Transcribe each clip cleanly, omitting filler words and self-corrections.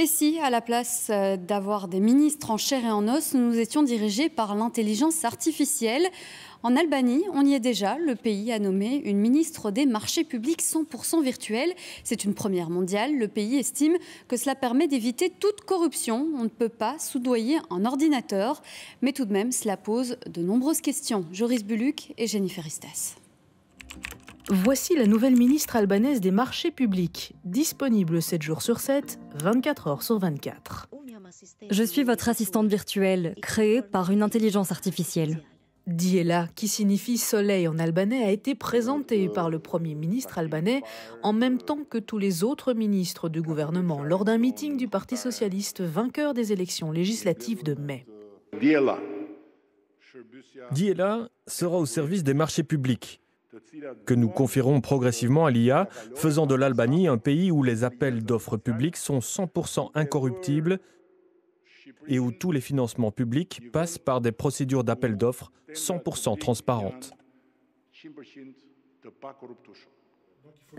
Et si, à la place d'avoir des ministres en chair et en os, nous étions dirigés par l'intelligence artificielle? En Albanie, on y est déjà. Le pays a nommé une ministre des marchés publics 100% virtuelle. C'est une première mondiale. Le pays estime que cela permet d'éviter toute corruption. On ne peut pas soudoyer un ordinateur. Mais tout de même, cela pose de nombreuses questions. Joris Buluc et Jennifer Istas. Voici la nouvelle ministre albanaise des marchés publics, disponible 7 jours sur 7, 24 heures sur 24. Je suis votre assistante virtuelle, créée par une intelligence artificielle. Diela, qui signifie soleil en albanais, a été présentée par le Premier ministre albanais en même temps que tous les autres ministres du gouvernement lors d'un meeting du Parti socialiste vainqueur des élections législatives de mai. Diela sera au service des marchés publics, que nous confierons progressivement à l'IA, faisant de l'Albanie un pays où les appels d'offres publics sont 100% incorruptibles et où tous les financements publics passent par des procédures d'appel d'offres 100% transparentes.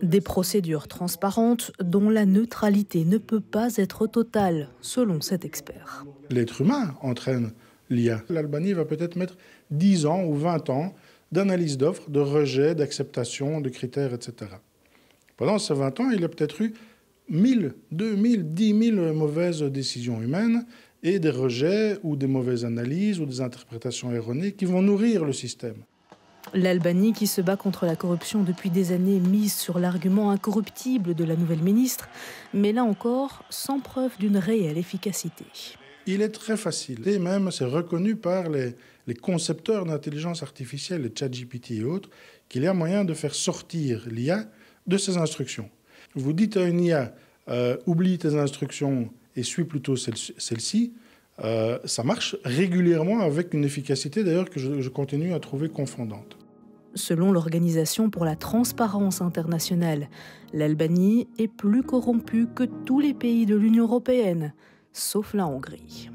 Des procédures transparentes dont la neutralité ne peut pas être totale, selon cet expert. L'être humain entraîne l'IA. L'Albanie va peut-être mettre 10 ans ou 20 ans d'analyse d'offres, de rejet, d'acceptation, de critères, etc. Pendant ces 20 ans, il y a peut-être eu 1000, 2000, 10 000 mauvaises décisions humaines et des rejets ou des mauvaises analyses ou des interprétations erronées qui vont nourrir le système. L'Albanie, qui se bat contre la corruption depuis des années, mise sur l'argument incorruptible de la nouvelle ministre, mais là encore, sans preuve d'une réelle efficacité. Il est très facile, et même c'est reconnu par les concepteurs d'intelligence artificielle, les ChatGPT et autres, qu'il y a moyen de faire sortir l'IA de ses instructions. Vous dites à une IA, oublie tes instructions et suis plutôt celle-ci, ça marche régulièrement avec une efficacité d'ailleurs que je continue à trouver confondante. Selon l'Organisation pour la transparence internationale, l'Albanie est plus corrompue que tous les pays de l'Union européenne, sauf la Hongrie.